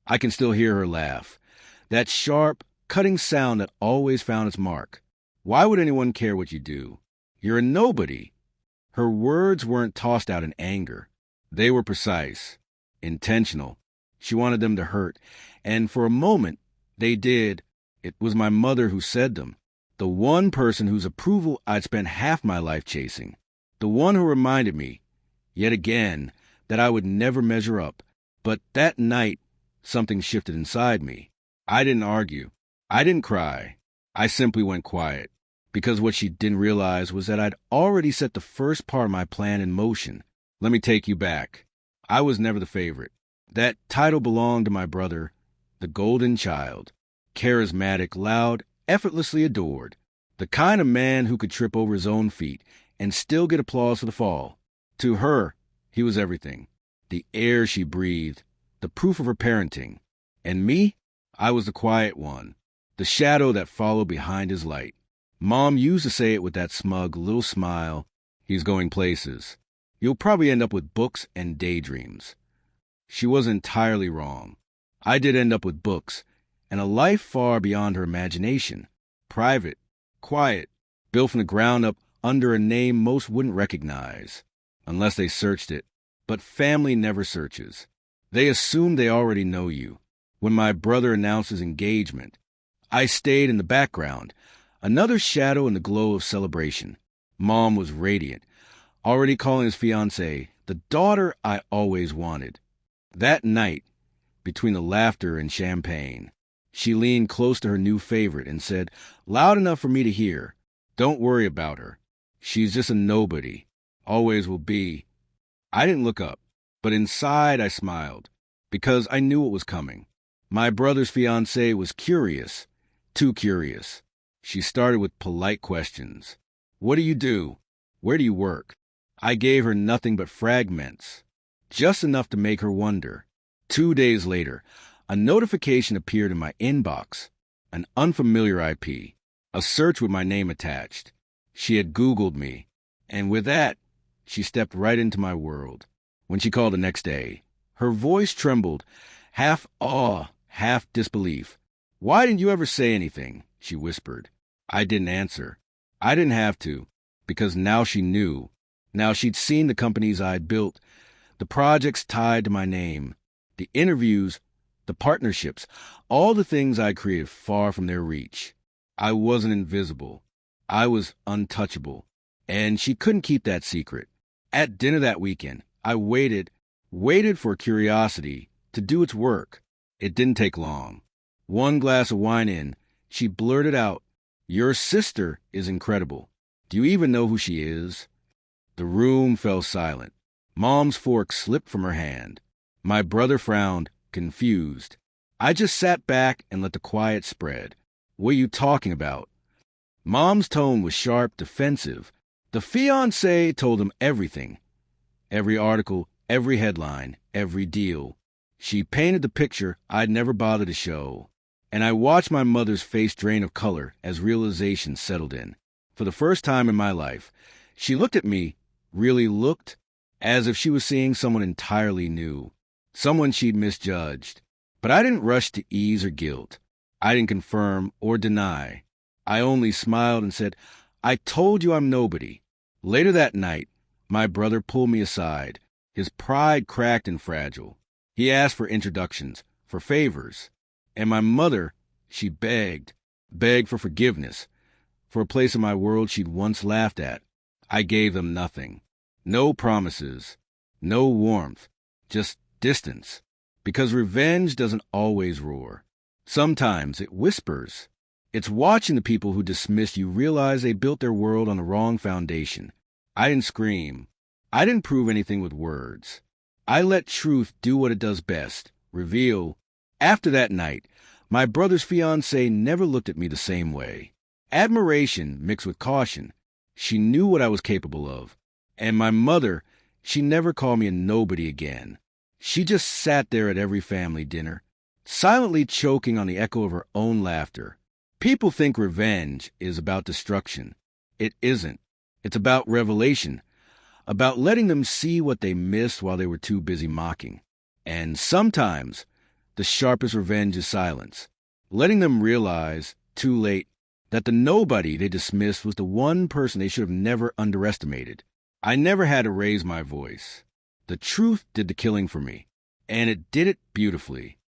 I can still hear her laugh. That sharp, cutting sound that always found its mark. Why would anyone care what you do? You're a nobody. Her words weren't tossed out in anger. They were precise, intentional. She wanted them to hurt. And for a moment, they did. It was my mother who said them. The one person whose approval I'd spent half my life chasing. The one who reminded me, yet again, that I would never measure up. But that night, something shifted inside me. I didn't argue. I didn't cry. I simply went quiet. Because what she didn't realize was that I'd already set the first part of my plan in motion. Let me take you back. I was never the favorite. That title belonged to my brother, the golden child. Charismatic, loud, effortlessly adored. The kind of man who could trip over his own feet and still get applause for the fall. To her, he was everything. The air she breathed, the proof of her parenting. And me? I was the quiet one, the shadow that followed behind his light. Mom used to say it with that smug little smile. He's going places. You'll probably end up with books and daydreams. She was entirely wrong. I did end up with books, and a life far beyond her imagination. Private, quiet, built from the ground up under a name most wouldn't recognize, unless they searched it. But family never searches. They assume they already know you. When my brother announced his engagement, I stayed in the background, another shadow in the glow of celebration. Mom was radiant, already calling his fiancée the daughter I always wanted. That night, between the laughter and champagne, she leaned close to her new favorite and said, loud enough for me to hear, "Don't worry about her. She's just a nobody. Always will be." I didn't look up, but inside I smiled, because I knew what was coming. My brother's fiancée was curious, too curious. She started with polite questions. What do you do? Where do you work? I gave her nothing but fragments, just enough to make her wonder. 2 days later, a notification appeared in my inbox, an unfamiliar IP, a search with my name attached. She had Googled me, and with that, she stepped right into my world. When she called the next day, her voice trembled, half awe, half disbelief. "Why didn't you ever say anything?" she whispered. I didn't answer. I didn't have to, because now she knew. Now she'd seen the companies I'd built, the projects tied to my name, the interviews, the partnerships, all the things I created far from their reach. I wasn't invisible. I was untouchable. And she couldn't keep that secret. At dinner that weekend, I waited for curiosity to do its work. It didn't take long. One glass of wine in, she blurted out, "Your sister is incredible. Do you even know who she is?" The room fell silent. Mom's fork slipped from her hand. My brother frowned, confused. I just sat back and let the quiet spread. "What are you talking about?" Mom's tone was sharp, defensive. The fiancé told him everything. Every article, every headline, every deal. She painted the picture I'd never bothered to show. And I watched my mother's face drain of color as realization settled in. For the first time in my life, she looked at me, really looked, as if she was seeing someone entirely new, someone she'd misjudged. But I didn't rush to ease or guilt. I didn't confirm or deny. I only smiled and said, "I told you I'm nobody." Later that night, my brother pulled me aside, his pride cracked and fragile. He asked for introductions, for favors. And my mother, she begged for forgiveness, for a place in my world she'd once laughed at. I gave them nothing. No promises, no warmth, just distance. Because revenge doesn't always roar. Sometimes it whispers. It's watching the people who dismiss you realize they built their world on the wrong foundation. I didn't scream. I didn't prove anything with words. I let truth do what it does best, reveal. After that night, my brother's fiancée never looked at me the same way. Admiration mixed with caution. She knew what I was capable of. And my mother, she never called me a nobody again. She just sat there at every family dinner, silently choking on the echo of her own laughter. People think revenge is about destruction. It isn't. It's about revelation, about letting them see what they missed while they were too busy mocking. And sometimes The sharpest revenge is silence. Letting them realize, too late, that the nobody they dismissed was the one person they should have never underestimated. I never had to raise my voice. The truth did the killing for me, and it did it beautifully.